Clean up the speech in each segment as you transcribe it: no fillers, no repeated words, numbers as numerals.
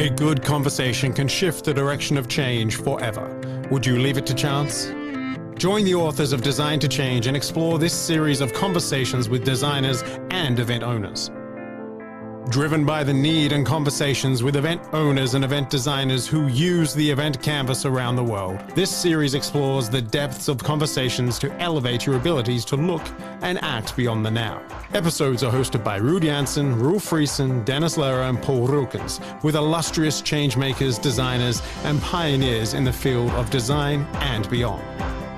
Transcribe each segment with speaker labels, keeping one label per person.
Speaker 1: A good conversation can shift the direction of change forever. Would you leave it to chance? Join the authors of Design to Change and explore this series of conversations with designers and event owners. Driven by the need and conversations with event owners and event designers who use the event canvas around the world, this series explores the depths of conversations to elevate your abilities to look and act beyond the now. Episodes are hosted by Ruud Janssen, Roel Frissen, Dennis Lehrer, and Paul Rukens, with illustrious changemakers, designers, and pioneers in the field of design and beyond.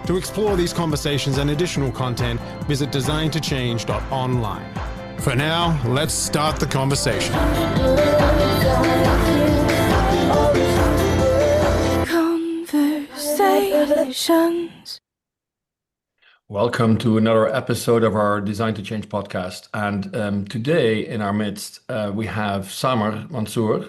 Speaker 1: To explore these conversations and additional content, visit designtochange.online. For now, let's start the conversation. Conversations.
Speaker 2: Welcome to another episode of our Design to Change podcast. And today in our midst, we have Saamer Mansoor.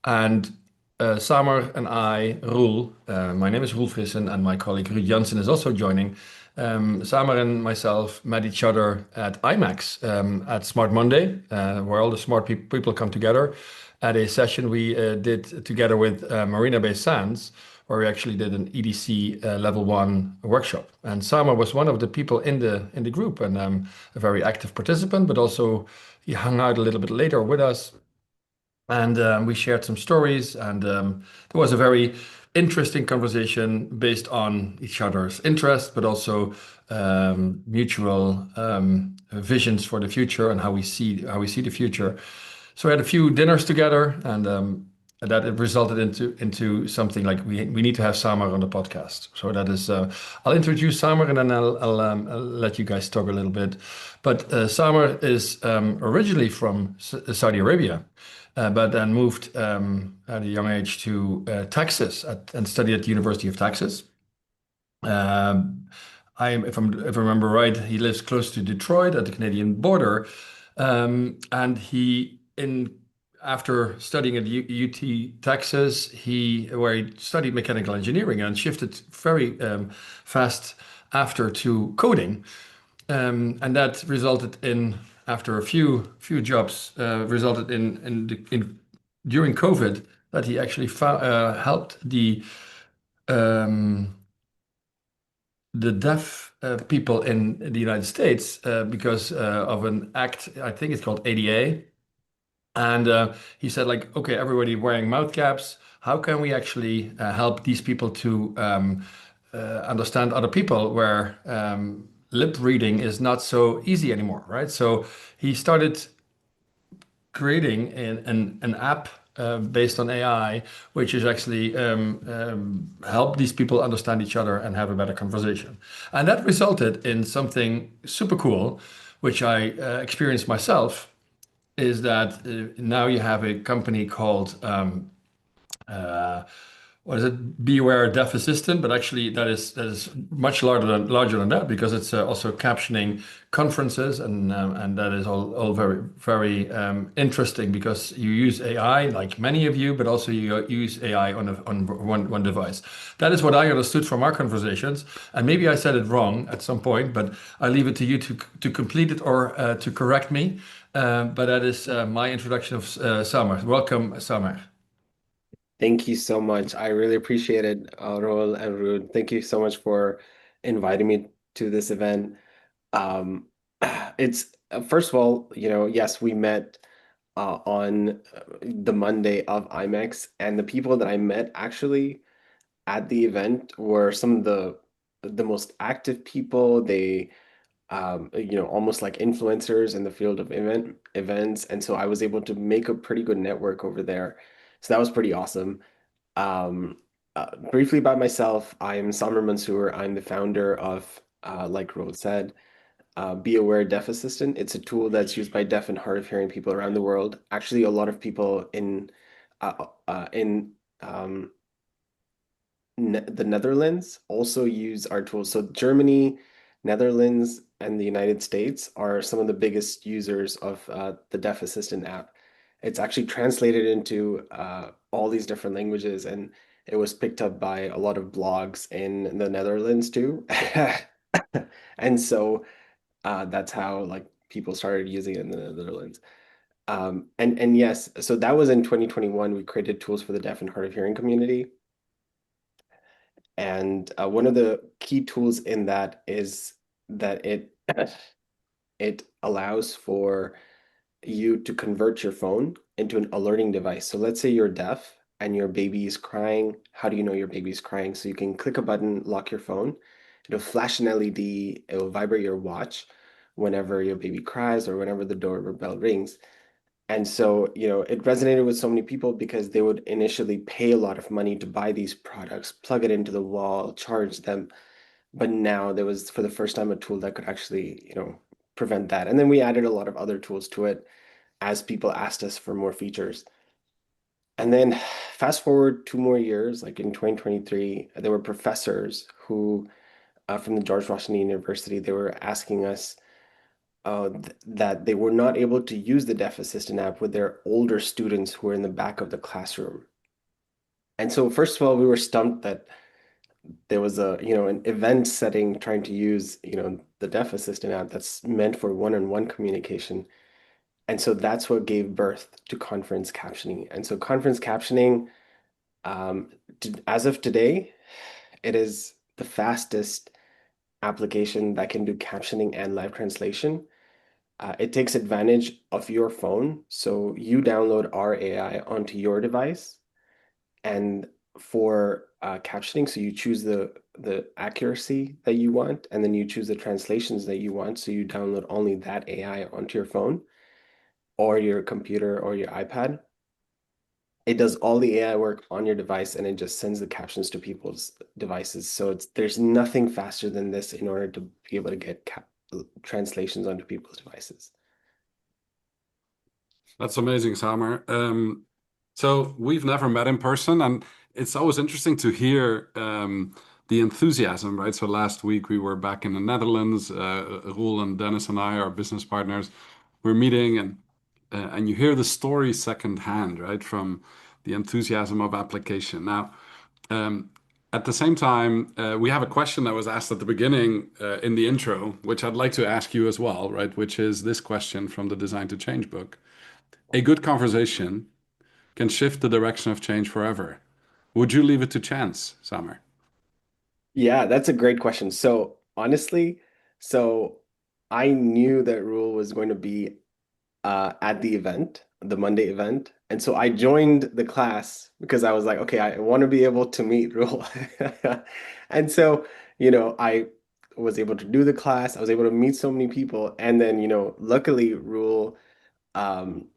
Speaker 2: And Saamer and I, Roel, my name is Roel Frissen, and my colleague Ruud Janssen is also joining. Saamer and myself met each other at IMEX at Smart Monday, where all the smart people come together, at a session we did together with Marina Bay Sands, where we actually did an EDC level 1 workshop. And Saamer was one of the people in the group, and a very active participant, but also he hung out a little bit later with us. And we shared some stories, and there was a very interesting conversation based on each other's interests, but also mutual visions for the future and how we see the future. So we had a few dinners together, and that it resulted into something like we need to have Saamer on the podcast. So that is, I'll introduce Saamer, and then I'll let you guys talk a little bit. But Saamer is originally from Saudi Arabia. But then moved at a young age to Texas and studied at the University of Texas. If I remember right, he lives close to Detroit at the Canadian border, and after studying at UT Texas, where he studied mechanical engineering and shifted very fast after to coding, and that resulted in, after a few jobs, resulted in during COVID, that he actually helped the deaf people in the United States because of an act, I think it's called ADA. And he said, like, okay, everybody wearing mouth caps, how can we actually help these people to understand other people, where lip reading is not so easy anymore, right? So he started creating an app based on AI, which is actually help these people understand each other and have a better conversation. And that resulted in something super cool, which I experienced myself, is that now you have a company called what is it? BeAware Deaf Assistant, but actually that is much larger than that, because it's also captioning conferences, and that is all very interesting, because you use AI, like many of you, but also you use AI on one device. That is what I understood from our conversations, and maybe I said it wrong at some point, but I leave it to you to complete it or to correct me. But that is my introduction of Saamer. Welcome, Saamer.
Speaker 3: Thank you so much. I really appreciate it, Roel and Ruud. Thank you so much for inviting me to this event. It's first of all, yes, we met on the Monday of IMEX, and the people that I met actually at the event were some of the most active people. They, almost like influencers in the field of events, and so I was able to make a pretty good network over there. So that was pretty awesome. Um, Briefly about myself, I am Saamer Mansoor. I'm the founder of, like Roel said, BeAware Deaf Assistant. It's a tool that's used by deaf and hard of hearing people around the world. Actually, a lot of people in the Netherlands also use our tools. So Germany, Netherlands, and the United States are some of the biggest users of the Deaf Assistant app. It's actually translated into all these different languages, and it was picked up by a lot of blogs in the Netherlands too. And so that's how, like, people started using it in the Netherlands. And yes, so that was in 2021. We created tools for the deaf and hard of hearing community. And one of the key tools in that is that it allows for you to convert your phone into an alerting device. So let's say you're deaf and your baby is crying. How do you know your baby's crying? So you can click a button, lock your phone. It'll flash an LED, it will vibrate your watch whenever your baby cries or whenever the doorbell rings. And so, it resonated with so many people because they would initially pay a lot of money to buy these products, plug it into the wall, charge them. But now there was, for the first time, a tool that could actually, prevent that. And then we added a lot of other tools to it as people asked us for more features. And then fast forward 2 more years, like in 2023, there were professors who, from the George Washington University, they were asking us that they were not able to use the Deaf Assistant app with their older students who were in the back of the classroom. And so, first of all, we were stumped that there was an event setting trying to use, the Deaf Assistant app that's meant for one-on-one communication. And so that's what gave birth to conference captioning. And so conference captioning, as of today, it is the fastest application that can do captioning and live translation. It takes advantage of your phone. So you download our AI onto your device, and for captioning, so you choose the accuracy that you want, and then you choose the translations that you want. So you download only that AI onto your phone or your computer or your iPad. It does all the AI work on your device and it just sends the captions to people's devices. So there's nothing faster than this in order to be able to get translations onto people's devices.
Speaker 4: That's amazing, Saamer. So we've never met in person, and it's always interesting to hear the enthusiasm, right? So last week we were back in the Netherlands. Roel and Dennis and I, our business partners, we're meeting, and you hear the story secondhand, right, from the enthusiasm of application. Now, at the same time, we have a question that was asked at the beginning in the intro, which I'd like to ask you as well, right? Which is this question from the Design to Change book. A good conversation can shift the direction of change forever. Would you leave it to chance, Saamer?
Speaker 3: Yeah, that's a great question. So honestly, so I knew that Rule was going to be at the event, the Monday event. And so I joined the class because I was like, okay, I want to be able to meet Rule. And so, I was able to do the class. I was able to meet so many people. And then, luckily, Rule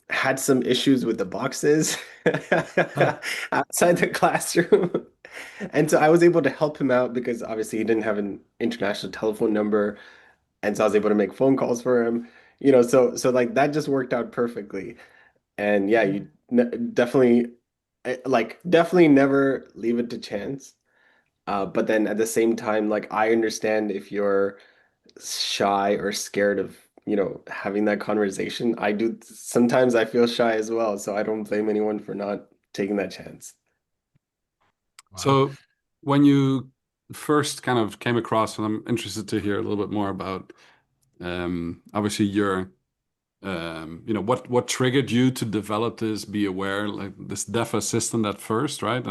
Speaker 3: had some issues with the boxes outside the classroom. And so I was able to help him out because obviously he didn't have an international telephone number. And so I was able to make phone calls for him. So like that just worked out perfectly. And yeah, you definitely definitely never leave it to chance. But then at the same time, like I understand if you're shy or scared of, having that conversation. I do sometimes I feel shy as well, so I don't blame anyone for not taking that chance.
Speaker 2: Wow.
Speaker 4: So when you first kind of came across, and I'm interested to hear a little bit more about, obviously your, what triggered you to develop this BeAware, like this deaf assistant at first, right?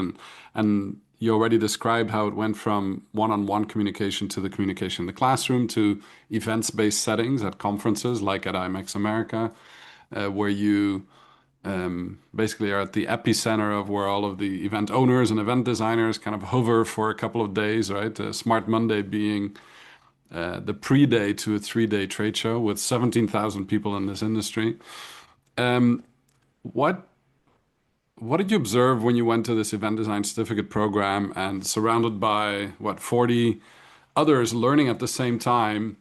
Speaker 4: And you already described how it went from one-on-one communication to the communication in the classroom to events-based settings at conferences like at IMEX America, where you basically are at the epicenter of where all of the event owners and event designers kind of hover for a couple of days, right? Smart Monday being the pre-day to a 3-day trade show with 17,000 people in this industry. Um, what what did you observe when you went to this event design certificate program and surrounded by 40 others learning at the same time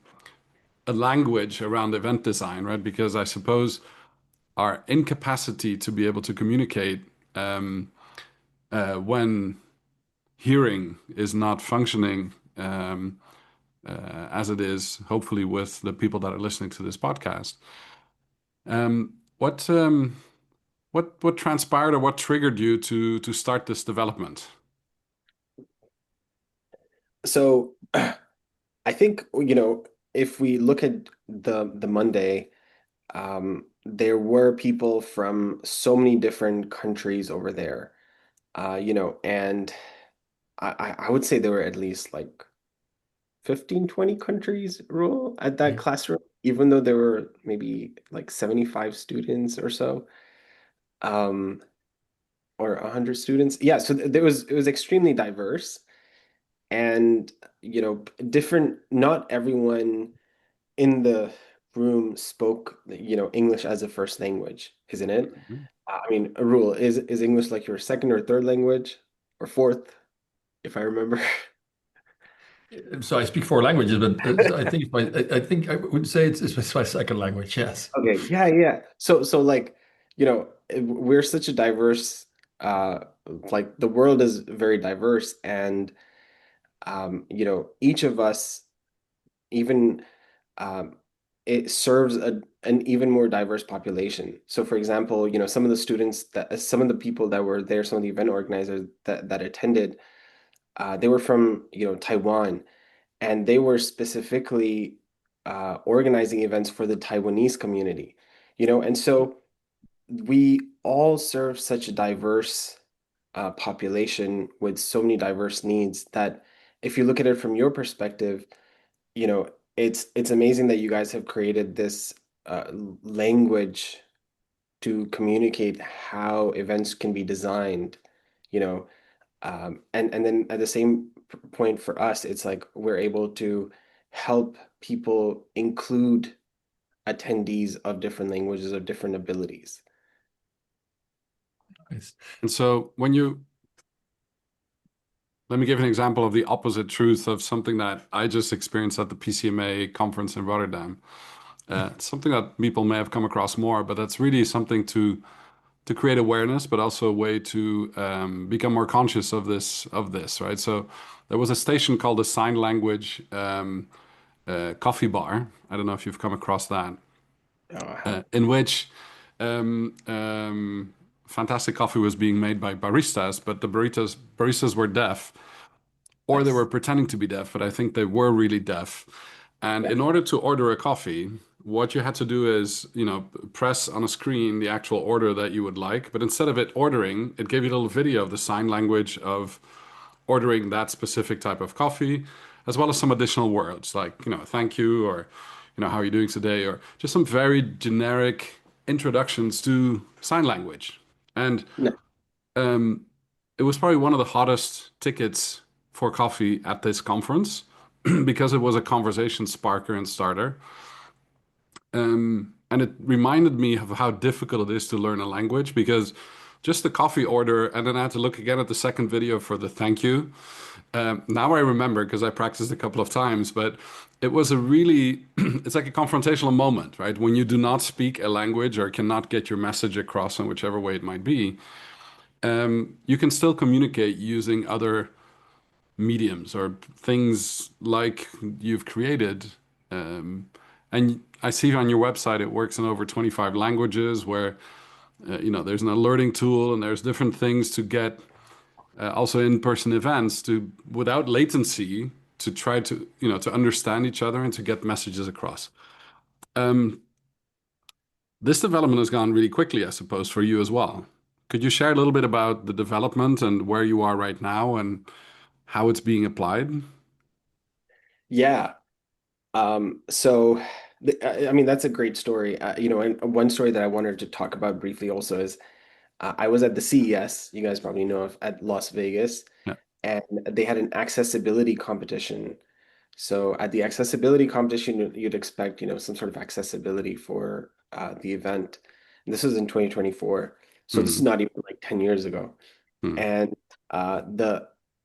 Speaker 4: a language around event design, right? Because I suppose our incapacity to be able to communicate when hearing is not functioning as it is, hopefully, with the people that are listening to this podcast. Um, what what transpired or what triggered you to start this development?
Speaker 3: So I think, if we look at the Monday, there were people from so many different countries over there, and I would say there were at least like 15, 20 countries rule at that classroom, even though there were maybe like 75 students or so, um, or 100 students. Yeah, so it was extremely diverse and different. Not everyone in the room spoke, English as a first language, isn't it? I mean, a rule is English like your second or third language or fourth, if I remember.
Speaker 2: So I speak four languages, but I think I would say it's my second language. Yes.
Speaker 3: Okay, yeah, yeah. So like, we're such a diverse, like the world is very diverse, and each of us even um, it serves an even more diverse population. So, for example, some of the people that were there, some of the event organizers that attended, they were from, Taiwan, and they were specifically organizing events for the Taiwanese community, and so we all serve such a diverse population with so many diverse needs that if you look at it from your perspective, it's amazing that you guys have created this uh, language to communicate how events can be designed, you know, and then at the same point for us, it's like we're able to help people include attendees of different languages, of different abilities.
Speaker 2: Nice.
Speaker 4: And so let me give an example of the opposite truth of something that I just experienced at the PCMA conference in Rotterdam. It's something that people may have come across more, but that's really something to create awareness, but also a way to become more conscious of this, right? So there was a station called the Sign Language Coffee Bar. I don't know if you've come across that, in which um, um, fantastic coffee was being made by baristas, but the baristas were deaf, or they were
Speaker 3: Nice.
Speaker 4: pretending to be deaf, but I think they were really deaf. And
Speaker 3: Yeah.
Speaker 4: in order to order a coffee, what you had to do is, press on a screen the actual order that you would like. But instead of it ordering, it gave you a little video of the sign language of ordering that specific type of coffee, as well as some additional words like, thank you, or, how are you doing today, or just some very generic introductions to sign language. And
Speaker 3: No.
Speaker 4: um, it was probably one of the hottest tickets for coffee at this conference because it was a conversation sparker and starter. And it reminded me of how difficult it is to learn a language because just the coffee order, and then I had to look again at the second video for the thank you. Now I remember because I practiced a couple of times, but it was a really, it's like a confrontational moment, right? When you do not speak a language or cannot get your message across in whichever way it might be, you can still communicate using other mediums or things like you've created. And I see on your website it works in over 25 languages where there's an alerting tool and there's different things to get also in-person events to without latency to try to to understand each other and to get messages across. Um, this development has gone really quickly, I suppose, for you as well. Could you share a little bit about the development and where you are right now and how it's being applied?
Speaker 3: Yeah. So I mean, that's a great story. And one story that I wanted to talk about briefly also is I was at the CES, you guys probably know of, at Las Vegas,
Speaker 4: Yeah.
Speaker 3: and they had an accessibility competition. So at the accessibility competition, you'd expect, some sort of accessibility for the event. And this was in 2024. So this is
Speaker 4: Mhm.
Speaker 3: not even like 10 years ago.
Speaker 4: Mhm.
Speaker 3: And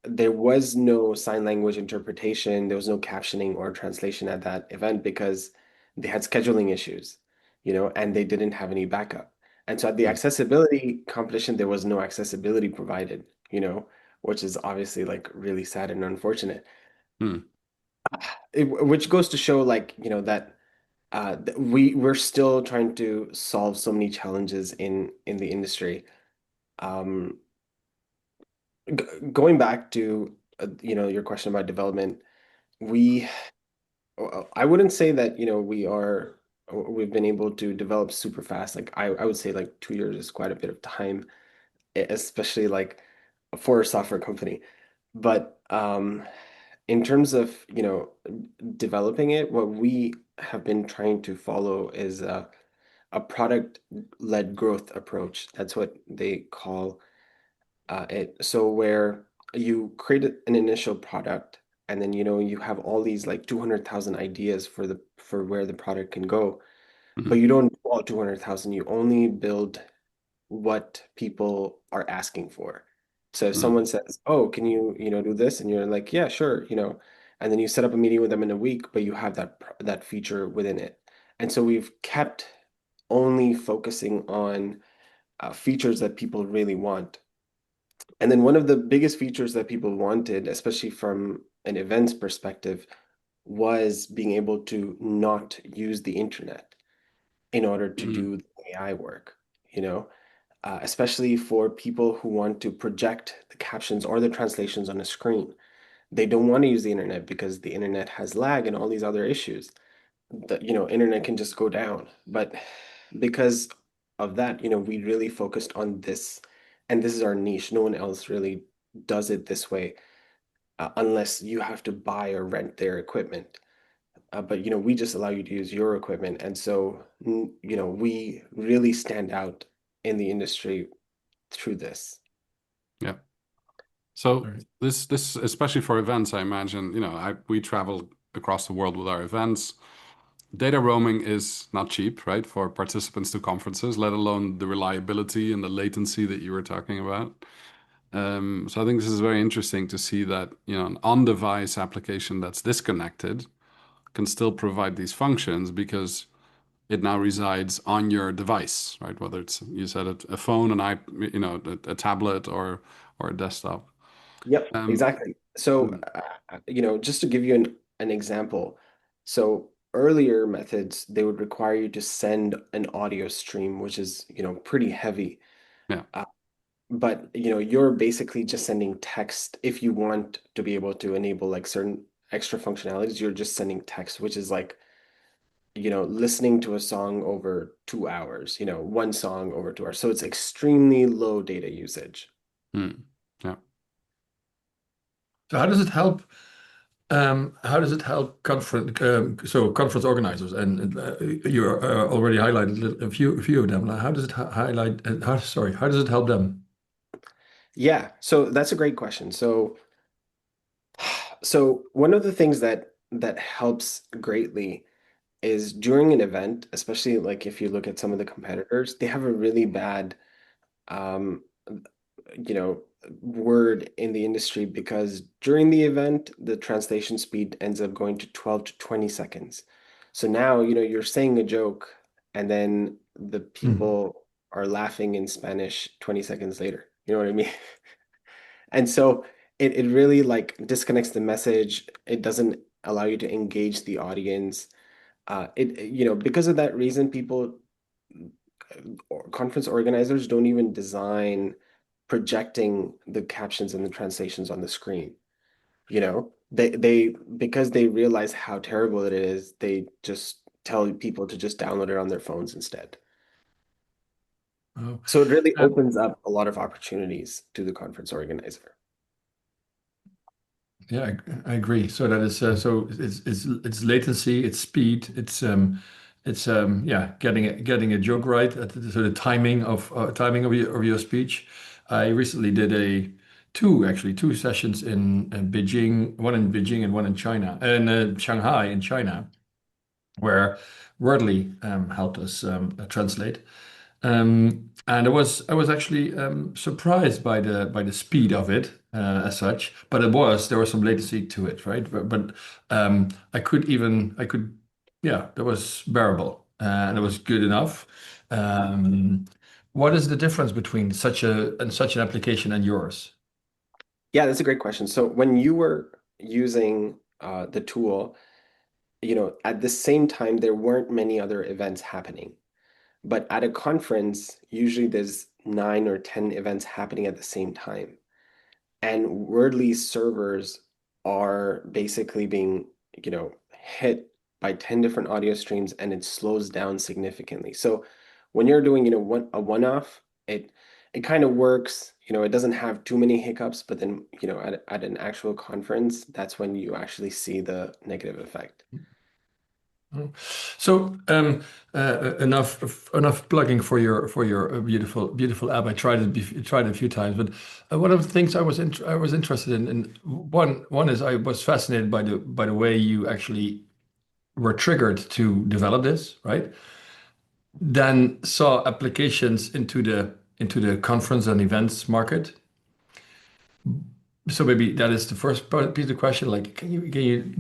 Speaker 3: there was no sign language interpretation, there was no captioning or translation at that event because they had scheduling issues, and they didn't have any backup. And so at the accessibility competition, there was no accessibility provided, which is obviously like really sad and unfortunate.
Speaker 4: Mhm.
Speaker 3: Which goes to show like, that we're still trying to solve so many challenges in the industry. Um, Going back to your question about development, we I wouldn't say that we are we've been able to develop super fast. Like I would say like 2 years is quite a bit of time, especially like for a software company. But in terms of, developing it, what we have been trying to follow is a product-led growth approach. That's what they call it. So where you create an initial product, and then you have all these like 200,000 ideas for where the product can go, but you don't do all 200,000. You only build what people are asking for. So if someone says, "Oh, can you, do this?" and you're like, "Yeah, sure," and then you set up a meeting with them in a week, but you have that feature within it. And so we've kept only focusing on features that people really want. And then one of the biggest features that people wanted, especially from an events perspective, was being able to not use the internet in order to do the AI work, especially for people who want to project the captions or the translations on a screen. They don't want to use the internet because the internet has lag and all these other issues. The internet can just go down. But because of that, we really focused on this, and this is our niche. No one else really does it this way, unless you have to buy or rent their equipment. But we just allow you to use your equipment, and so we really stand out in the industry through this.
Speaker 4: Yeah. So this especially for events, I imagine, we travel across the world with our events. Data roaming is not cheap, right, for participants to conferences, let alone the reliability and the latency that you were talking about. So I think this is very interesting to see that, an on-device application that's disconnected can still provide these functions because it now resides on your device, right? Whether it's, you said it, a phone, a tablet or a desktop.
Speaker 3: Yep,
Speaker 4: Um,
Speaker 3: exactly. So, just to give you an example, so earlier methods, they would require you to send an audio stream, which is, pretty heavy.
Speaker 4: yeah.
Speaker 3: But, you're basically just sending text. If you want to be able to enable like certain extra functionalities, you're just sending text, which is like, listening to a song over 2 hours, one song over 2 hours. So it's extremely low data usage.
Speaker 4: Yeah.
Speaker 2: So how does it help? How does it help conference organizers? And you already highlighted a few of them. How does it highlight? How does it help them?
Speaker 3: Yeah, so that's a great question. So one of the things that helps greatly is during an event, especially like if you look at some of the competitors, they have a really bad um, you know, word in the industry because during the event, the translation speed ends up going to 12 to 20 seconds. So now, you're saying a joke and then the
Speaker 2: Hmm.
Speaker 3: people are laughing in Spanish 20 seconds later. You know what I mean? And so it really like disconnects the message. It doesn't allow you to engage the audience. Because of that reason, people or conference organizers don't even design projecting the captions and the translations on the screen. They because they realize how terrible it is, they just tell people to just download it on their phones instead.
Speaker 2: Oh.
Speaker 3: So it really opens up a lot of opportunities to the conference organizer.
Speaker 2: Yeah, I agree. So that is so it's latency, it's speed, it's yeah, getting a joke right at so the timing of your speech. I recently did two sessions in Beijing, one in Beijing and one in China, and Shanghai in China, where Wordly helped us translate. And I was actually surprised by the speed of it as such, but there was some latency to it, right? But yeah, that was bearable and it was good enough. Um, what is the difference between such an application and yours?
Speaker 3: Yeah, that's a great question. So when you were using the tool, at the same time, there weren't many other events happening. But at a conference, usually there's 9 or 10 events happening at the same time. And Wordly's servers are basically being, hit by 10 different audio streams and it slows down significantly. So when you're doing, a one-off, it kind of works, it doesn't have too many hiccups, but then, at an actual conference, that's when you actually see the negative effect.
Speaker 2: So enough plugging for your beautiful app. I tried it a few times, but one of the things I was interested in, and one is I was fascinated by the way you actually were triggered to develop this, right? Then saw applications into the conference and events market. So maybe that is the first piece of the question. Like, can you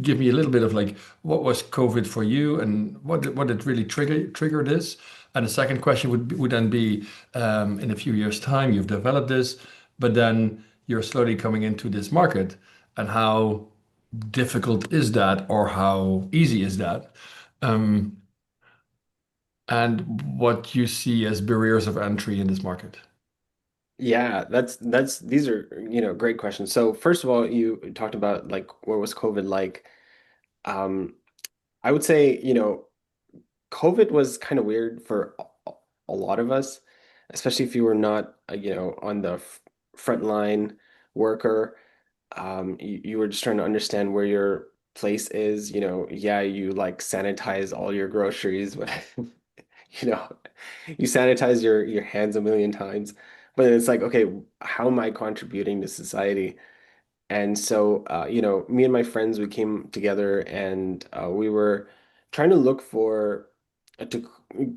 Speaker 2: give me a little bit of like what was COVID for you and what did really trigger this? And the second question would then be in a few years' time you've developed this, but then you're slowly coming into this market, and how difficult is that or how easy is that? Um, and what you see as barriers of entry in this market.
Speaker 3: Yeah, these are, great questions. So first of all, you talked about like what was COVID like? Um, I would say, COVID was kind of weird for a lot of us, especially if you were not, on the frontline worker. You were just trying to understand where your place is. Yeah, you like sanitize all your groceries, but you know, you sanitize your hands a million times. But it's like, okay, how am I contributing to society? And so, me and my friends, we came together and we were trying to look for to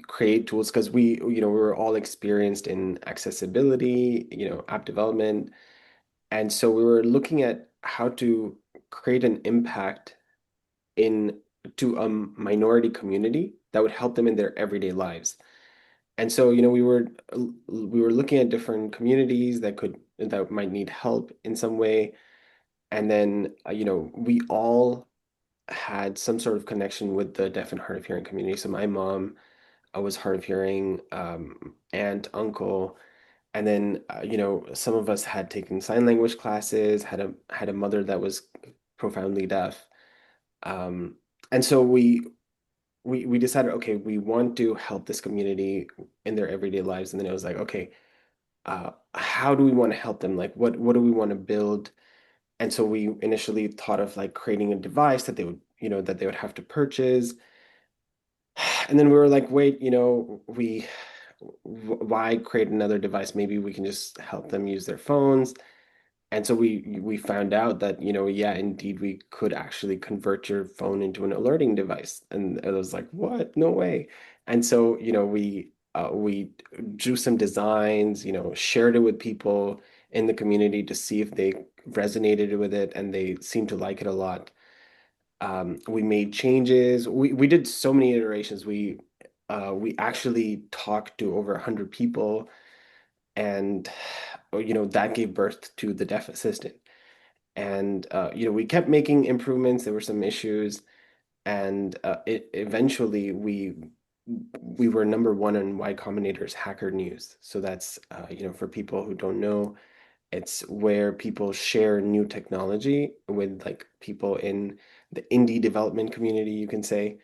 Speaker 3: create tools because we were all experienced in accessibility, app development. And so we were looking at how to create an impact in to a minority community that would help them in their everyday lives. And so, we were looking at different communities that might need help in some way. And then, we all had some sort of connection with the deaf and hard of hearing community. So my mom, I was hard of hearing, aunt, uncle, and then, some of us had taken sign language classes, had a mother that was profoundly deaf. Um, and so we decided, okay, we want to help this community in their everyday lives. And then it was like, okay, how do we want to help them? Like, what do we want to build? And so we initially thought of like creating a device that they would have to purchase. And then we were like, wait, why create another device? Maybe we can just help them use their phones. And so we found out that, yeah, indeed, we could actually convert your phone into an alerting device. And it was like, what? No way. And so, we drew some designs, shared it with people in the community to see if they resonated with it, and they seemed to like it a lot. We made changes. We did so many iterations. We actually talked to over 100 people, and that gave birth to the Deaf Assistant. And we kept making improvements. There were some issues, and it eventually we were number one on Y Combinator's Hacker News. So that's for people who don't know, it's where people share new technology with like people in the indie development community, you can say,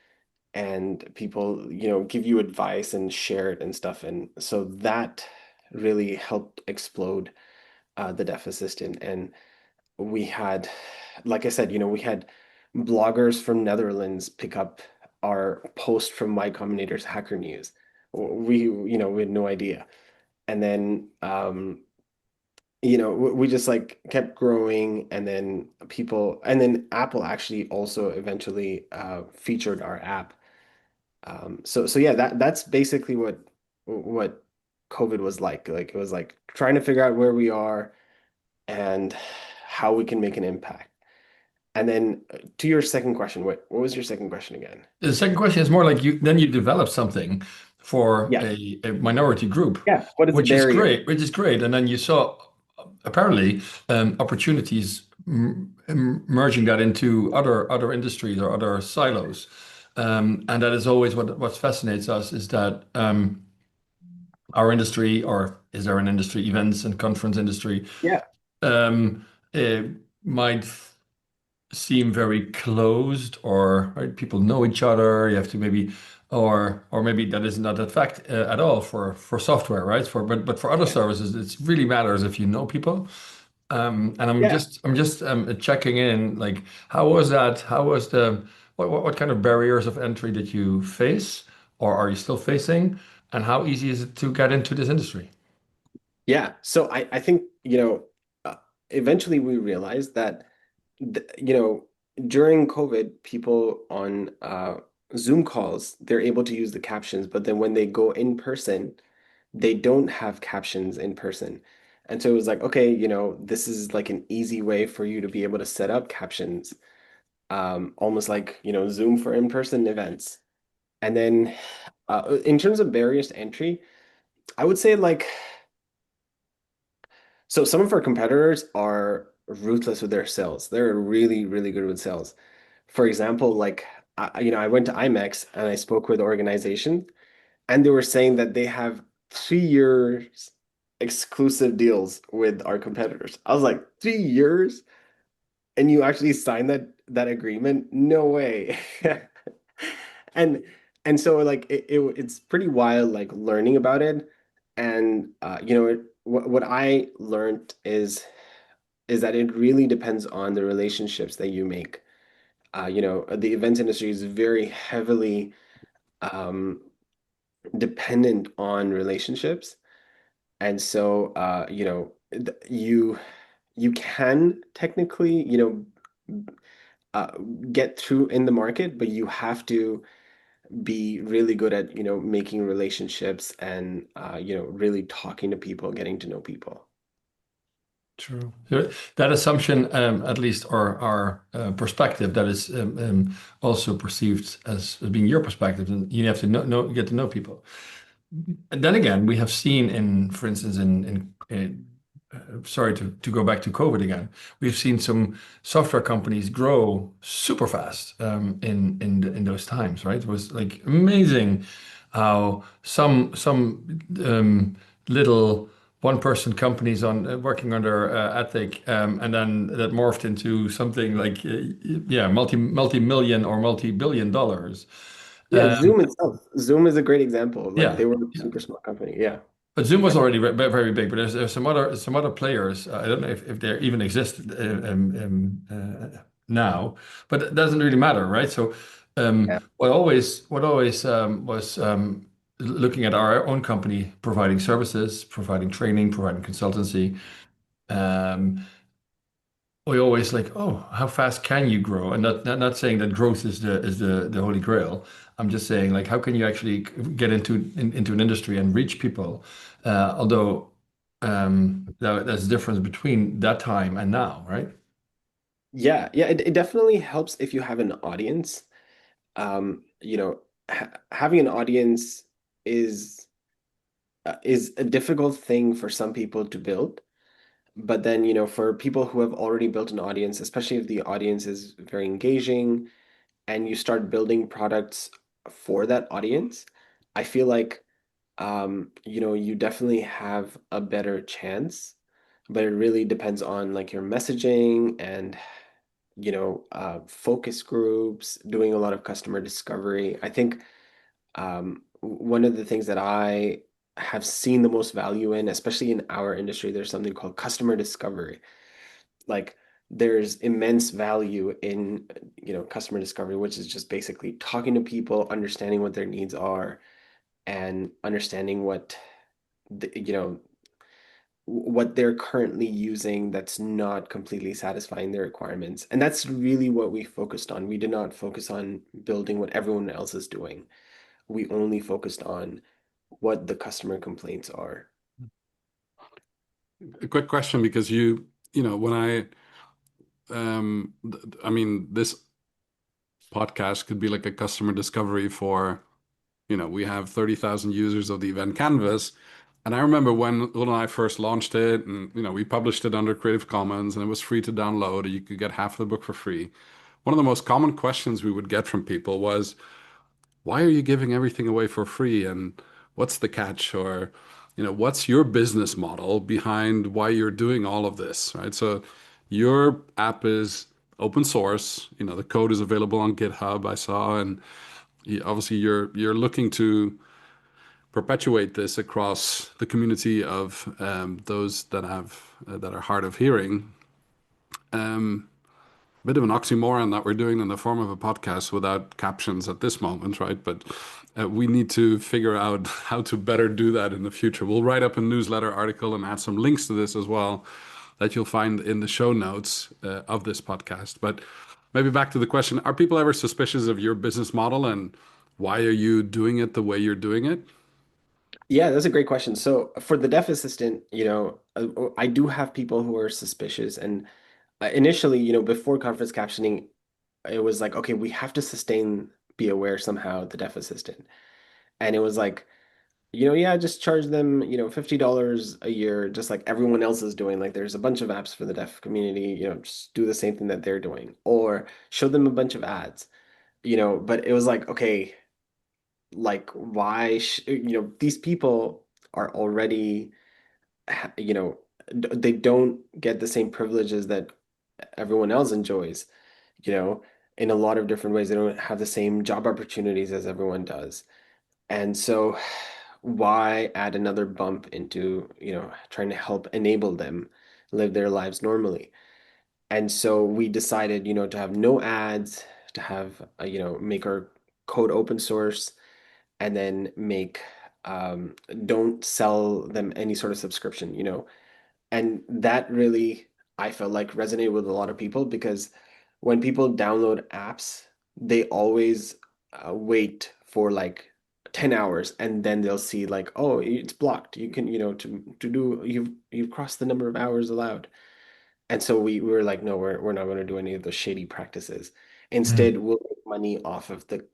Speaker 3: and people, give you advice and share it and stuff. And so that really helped explode the Deaf Assistant. And we had, like I said, we had bloggers from Netherlands pick up our post from Y Combinator's Hacker News. We had no idea. And then, we just like kept growing, and then Apple actually also eventually featured our app. So yeah, that's basically what COVID was like. Like it was like trying to figure out where we are and how we can make an impact. And then to your second question, what was your second question again?
Speaker 2: The second question is more like you develop something for
Speaker 3: Yeah,
Speaker 2: a minority group,
Speaker 3: yeah. What is the
Speaker 2: which is
Speaker 3: barrier?
Speaker 2: great, and then you saw apparently opportunities merging that into other industries or other silos. And that is always what fascinates us, is that our industry, or is there an industry, events and conference industry,
Speaker 3: Yeah,
Speaker 2: um, might seem very closed, or right, people know each other. You have to maybe, or maybe that is not that fact at all for software, right? But for other
Speaker 3: Yeah.
Speaker 2: services, it really matters if you know people. And
Speaker 3: Yeah.
Speaker 2: I'm just checking in, like, how was that? How was the what kind of barriers of entry did you face, or are you still facing? And how easy is it to get into this industry?
Speaker 3: Yeah. So I think, eventually we realized that, during COVID, people on Zoom calls, they're able to use the captions, but then when they go in person, they don't have captions in person. And so it was like, okay, this is like an easy way for you to be able to set up captions, almost like, Zoom for in-person events. And then in terms of barriers to entry, I would say like, so some of our competitors are ruthless with their sales. They're really, really good with sales. For example, like I went to IMEX and I spoke with organizations, and they were saying that they have 3 years exclusive deals with our competitors. I was like, 3 years? And you actually signed that agreement? No way. And so like it's pretty wild like learning about it. And what I learned is that it really depends on the relationships that you make. The events industry is very heavily um, dependent on relationships. And so, you can technically, uh, get through in the market, but you have to be really good at, making relationships and, really talking to people, getting to know people.
Speaker 2: True. That assumption, at least our perspective, that is also perceived as being your perspective, and you have to get to know people. And then again, we have seen for instance, sorry to go back to COVID again, we've seen some software companies grow super fast in those times, right? It was like amazing how some little one-person companies on working under Ethic, and then that morphed into something like yeah, multi-million or multi-billion dollars.
Speaker 3: Yeah, Zoom itself. Zoom is a great example. Like
Speaker 2: Yeah.
Speaker 3: they were a
Speaker 2: Yeah.
Speaker 3: super smart company. Yeah.
Speaker 2: But Zoom was already very big, but there's some other players. I don't know if they even exist now, but it doesn't really matter, right? So
Speaker 3: Yeah.
Speaker 2: what always was looking at our own company providing services, providing training, providing consultancy. Um, we always like, oh, how fast can you grow? And not saying that growth is the holy grail. I'm just saying like, how can you actually get into an industry and reach people? Although there's a difference between that time and now, right?
Speaker 3: Yeah. Yeah. It definitely helps if you have an audience. Having an audience is is a difficult thing for some people to build. But then, for people who have already built an audience, especially if the audience is very engaging and you start building products for that audience, I feel like, you definitely have a better chance. But it really depends on like your messaging and, focus groups, doing a lot of customer discovery. I think one of the things that I have seen the most value in, especially in our industry, there's something called customer discovery. Like there's immense value in, customer discovery, which is just basically talking to people, understanding what their needs are, and understanding what they're currently using that's not completely satisfying their requirements. And that's really what we focused on. We did not focus on building what everyone else is doing. We only focused on what the customer complaints are.
Speaker 4: A quick question, because when I mean, this podcast could be like a customer discovery for, we have 30,000 users of the event canvas. And I remember when Roel and I first launched it, and we published it under Creative Commons, and it was free to download, and you could get half the book for free. One of the most common questions we would get from people was, why are you giving everything away for free? And what's the catch? Or, what's your business model behind why you're doing all of this, right? So your app is open source. The code is available on GitHub, I saw, and obviously you're looking to perpetuate this across the community of those that are hard of hearing. Bit of an oxymoron that we're doing in the form of a podcast without captions at this moment, right? But we need to figure out how to better do that in the future. We'll write up a newsletter article and add some links to this as well that you'll find in the show notes of this podcast. But maybe back to the question, are people ever suspicious of your business model, and why are you doing it the way you're doing it?
Speaker 3: Yeah, that's a great question. So for the deaf assistant, I do have people who are suspicious. And initially, before conference captioning, it was like, okay, we have to sustain BeAware somehow, the deaf assistant. And it was like, yeah, just charge them, $50 a year, just like everyone else is doing. Like there's a bunch of apps for the deaf community, just do the same thing that they're doing, or show them a bunch of ads, but it was like, okay, like why, these people are already, you know, they don't get the same privileges that everyone else enjoys, you know, in a lot of different ways. They don't have the same job opportunities as everyone does. And so why add another bump into, trying to help enable them live their lives normally? And so we decided, to have no ads, to have, make our code open source, and then don't sell them any sort of subscription, and that really, I felt like resonated with a lot of people because when people download apps, they always wait for like 10 hours and then they'll see like, oh, it's blocked. You can, to do, you've crossed the number of hours allowed. And so we were like, no, we're not going to do any of those shady practices.
Speaker 2: Mm.
Speaker 3: Instead, we'll make money off of the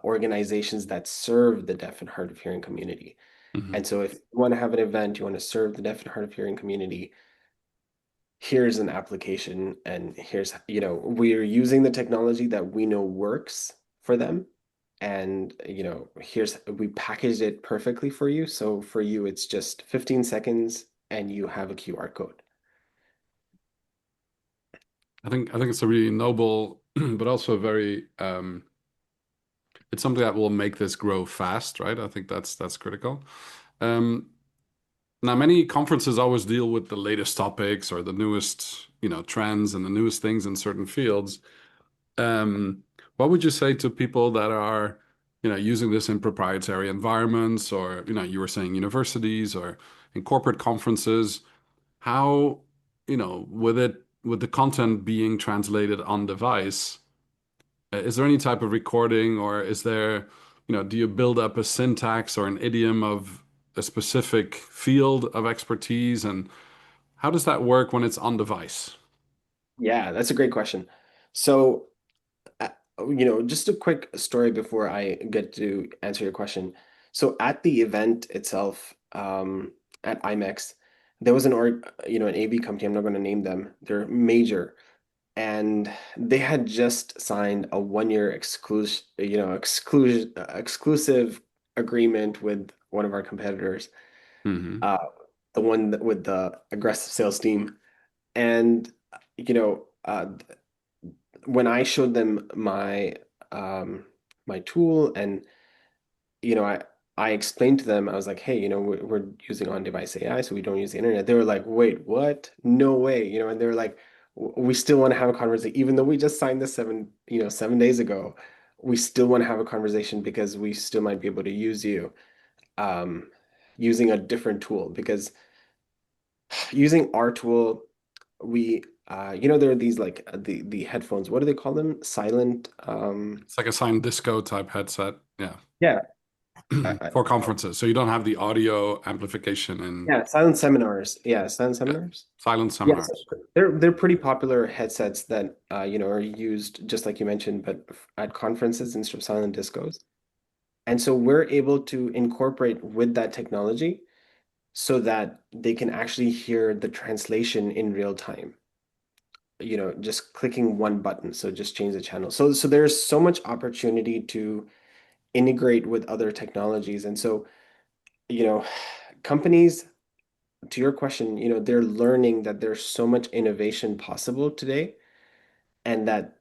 Speaker 3: organizations that serve the deaf and hard of hearing community.
Speaker 4: Mhm.
Speaker 3: And so if you want to have an event, you want to serve the deaf and hard of hearing community, here's an application and here's, we're using the technology that we know works for them. And, we packaged it perfectly for you. So for you, it's just 15 seconds and you have a QR code.
Speaker 4: I think it's a really noble, but also very it's something that will make this grow fast, right? I think that's critical. Um, Now, many conferences always deal with the latest topics or the newest, trends and the newest things in certain fields. What would you say to people that are, using this in proprietary environments, or, you were saying universities or in corporate conferences? How, with the content being translated on device, is there any type of recording, or is there, do you build up a syntax or an idiom of a specific field of expertise? And how does that work when it's on device?
Speaker 3: Yeah, that's a great question. So, uh, just a quick story before I get to answer your question. So at the event itself, at IMEX, there was an AV company, I'm not going to name them. They're major, and they had just signed a 1 year exclusive agreement with one of our competitors,
Speaker 4: Hmm.
Speaker 3: uh, the one with the aggressive sales team. And you know, uh, when I showed them my tool, and you know, I I explained to them, I was like, hey, we're using on-device AI, so we don't use the internet. They were like, wait, what? No way, and they were like, we still want to have a conversation, even though we just signed this 7 days ago. We still want to have a conversation because we still might be able to use you um, using a different tool because using our tool, there are these like the headphones. What do they call them? Silent.
Speaker 4: It's like a silent disco type headset. Yeah.
Speaker 3: Yeah.
Speaker 4: For conferences. So you don't have the audio amplification in
Speaker 3: Yeah, silent seminars. Yeah, silent
Speaker 4: yeah,
Speaker 3: seminars.
Speaker 4: silent
Speaker 3: Yes,
Speaker 4: seminars.
Speaker 3: they're pretty popular headsets that are used just like you mentioned, but at conferences instead of silent discos. And so we're able to incorporate with that technology so that they can actually hear the translation in real time. Just clicking one button. So just change the channel. So there's so much opportunity to integrate with other technologies. And so, you know, companies, to your question, they're learning that there's so much innovation possible today. and that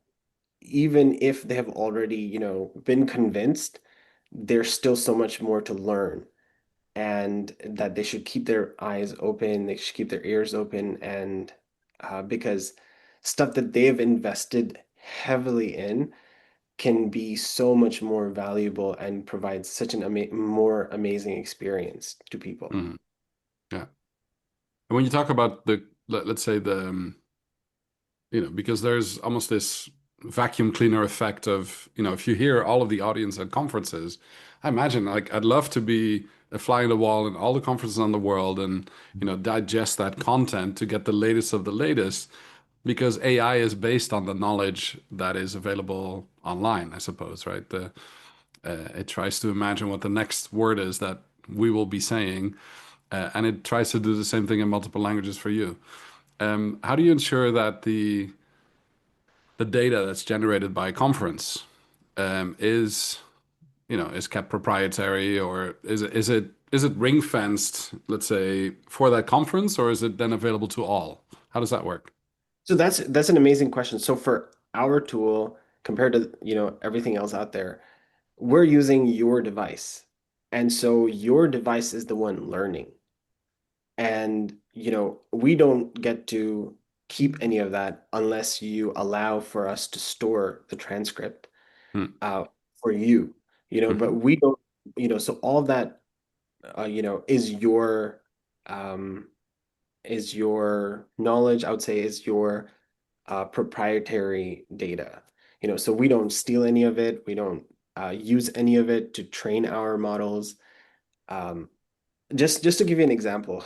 Speaker 3: even if they have already, been convinced, there's still so much more to learn, and that they should keep their eyes open, they should keep their ears open, and because stuff that they've invested heavily in can be so much more valuable and provide such an more amazing experience to people.
Speaker 4: Mhm. Yeah. And when you talk about let's say because there's almost this vacuum cleaner effect of, if you hear all of the audience at conferences, I imagine like I'd love to be a fly on the wall in all the conferences on the world and, digest that content to get the latest of the latest because AI is based on the knowledge that is available online, I suppose, right? It tries to imagine what the next word is that we will be saying, and it tries to do the same thing in multiple languages for you. How do you ensure that the data that's generated by a conference is is kept proprietary, or is it ring fenced, let's say, for that conference, or is it then available to all? How does that work?
Speaker 3: So that's an amazing question. So for our tool, compared to, everything else out there, we're using your device. And so your device is the one learning. And, we don't get to keep any of that unless you allow for us to store the transcript
Speaker 4: Hmm.
Speaker 3: uh, for you, but
Speaker 4: Hmm.
Speaker 3: we don't, so all of that, um, is your knowledge, I would say, is your proprietary data. So we don't steal any of it. We don't use any of it to train our models. Um, just to give you an example,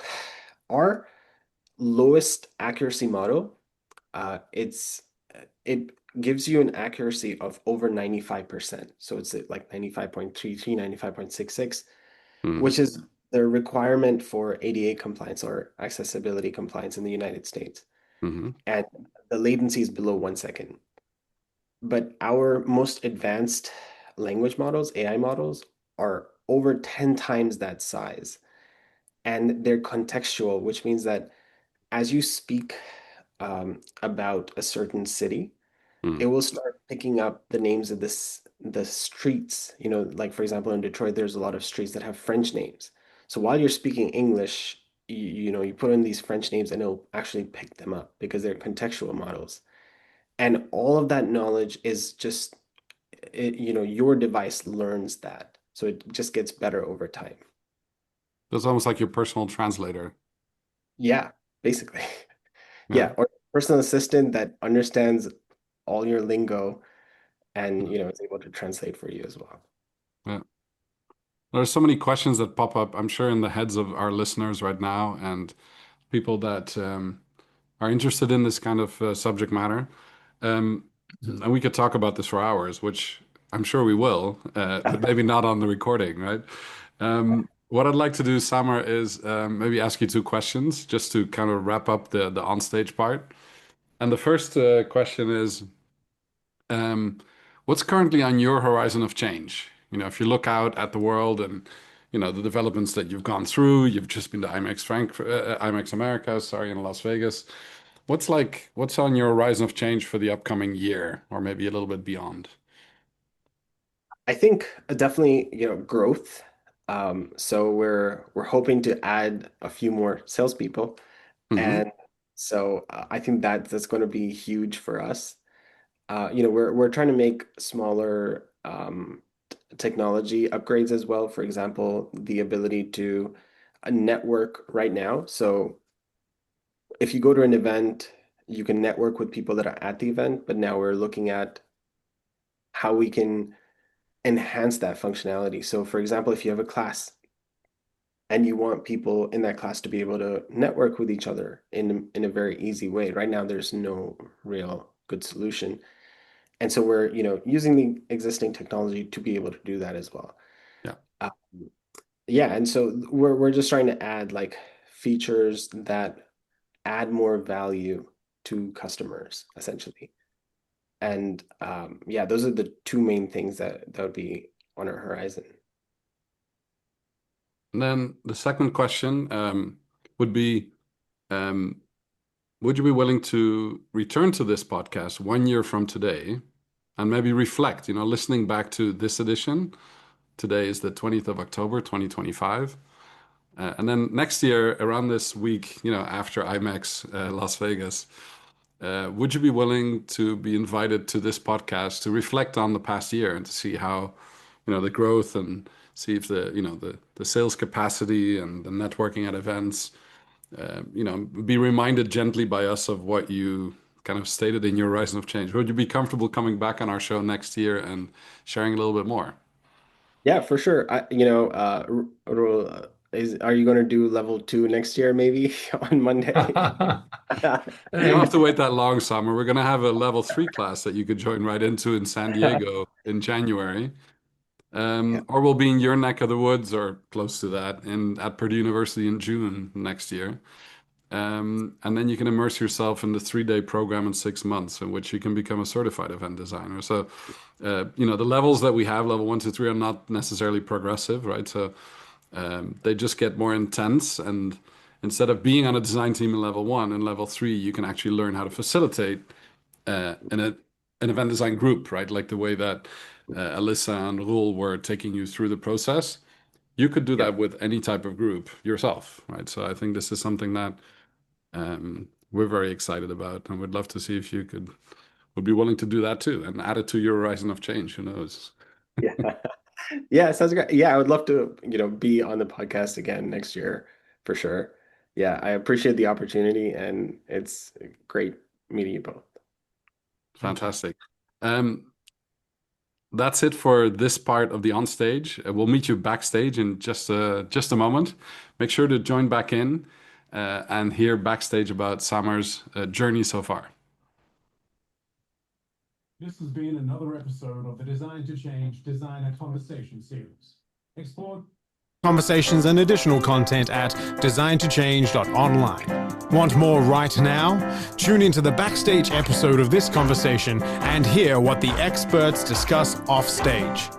Speaker 3: our lowest accuracy model, it gives you an accuracy of over 95%. So it's at like 95.33, 95.66,
Speaker 4: Hmm.
Speaker 3: which is the requirement for ADA compliance or accessibility compliance in the United States.
Speaker 4: Hmm.
Speaker 3: And the latency is below 1 second. But our most advanced language models, AI models, are over 10 times that size. And they're contextual, which means that as you speak about a certain city, it
Speaker 4: Hmm.
Speaker 3: will start picking up the names of the streets. Like for example, in Detroit, there's a lot of streets that have French names. So while you're speaking English, you put in these French names and it'll actually pick them up because they're contextual models. And all of that knowledge is just, your device learns that. So it just gets better over time.
Speaker 4: That's almost like your personal translator.
Speaker 3: Yeah, basically.
Speaker 4: Yeah.
Speaker 3: Yeah, or personal assistant that understands all your lingo and, is able to translate for you as well.
Speaker 4: Yeah. There's so many questions that pop up, I'm sure, in the heads of our listeners right now and people that are interested in this kind of subject matter. Um, and we could talk about this for hours, which I'm sure we will, but maybe not on the recording, right? What I'd like to do, Saamer, is maybe ask you two questions just to kind of wrap up the onstage part. And the first question is, um, what's currently on your horizon of change? If you look out at the world and the developments that you've gone through, you've just been to IMEX America, sorry, in Las Vegas. What's on your horizon of change for the upcoming year, or maybe a little bit beyond?
Speaker 3: I think definitely, growth. So we're hoping to add a few more salespeople,
Speaker 4: Hmm.
Speaker 3: and so I think that's going to be huge for us. We're trying to make smaller technology upgrades as well. For example, the ability to network right now. So if you go to an event, you can network with people that are at the event, but now we're looking at how we can enhance that functionality. So for example, if you have a class and you want people in that class to be able to network with each other in a very easy way, right now there's no real good solution. And so we're, using the existing technology to be able to do that as well.
Speaker 4: Yeah.
Speaker 3: Um, yeah, and so we're just trying to add like features that add more value to customers essentially. And yeah, those are the two main things that would be on our horizon.
Speaker 4: And then the second question would be, would you be willing to return to this podcast 1 year from today and maybe reflect, listening back to this edition? Today is the 20th of October, 2025. And then next year, around this week, after IMEX Las Vegas, would you be willing to be invited to this podcast to reflect on the past year and to see how, the growth, and see if the sales capacity and the networking at events, be reminded gently by us of what you kind of stated in your Horizon of Change? Would you be comfortable coming back on our show next year and sharing a little bit more?
Speaker 3: Yeah, for sure. Are you going to do level 2 next year, maybe on Monday?
Speaker 4: You don't have to wait that long, Saamer. We're going to have a level 3 class that you could join right into in San Diego in January.
Speaker 3: Yeah.
Speaker 4: Or we'll be in your neck of the woods or close to that at Purdue University in June next year. And then you can immerse yourself in the 3-day program in 6 months, in which you can become a certified event designer. So, the levels that we have, level 1 to 3, are not necessarily progressive, right? So they just get more intense. And instead of being on a design team in level 1 and level 3, you can actually learn how to facilitate an event design group, right? Like the way that Alyssa and Roel were taking you through the process. You could do
Speaker 3: Yeah.
Speaker 4: that with any type of group yourself, right? So I think this is something that we're very excited about, and we'd love to see if you would be willing to do that too and add it to your Horizon of Change. Who knows?
Speaker 3: Yeah. Yeah, sounds great. Yeah, I would love to, be on the podcast again next year for sure. Yeah, I appreciate the opportunity, and it's great meeting you both.
Speaker 4: Fantastic. That's it for this part of the ONstage. We'll meet you backstage in just a moment. Make sure to join back in and hear backstage about Saamer's journey so far.
Speaker 1: This has been another episode of the Design to Change Designer Conversation series. Explore conversations and additional content at designtochange.online. Want more right now? Tune into the backstage episode of this conversation and hear what the experts discuss off stage.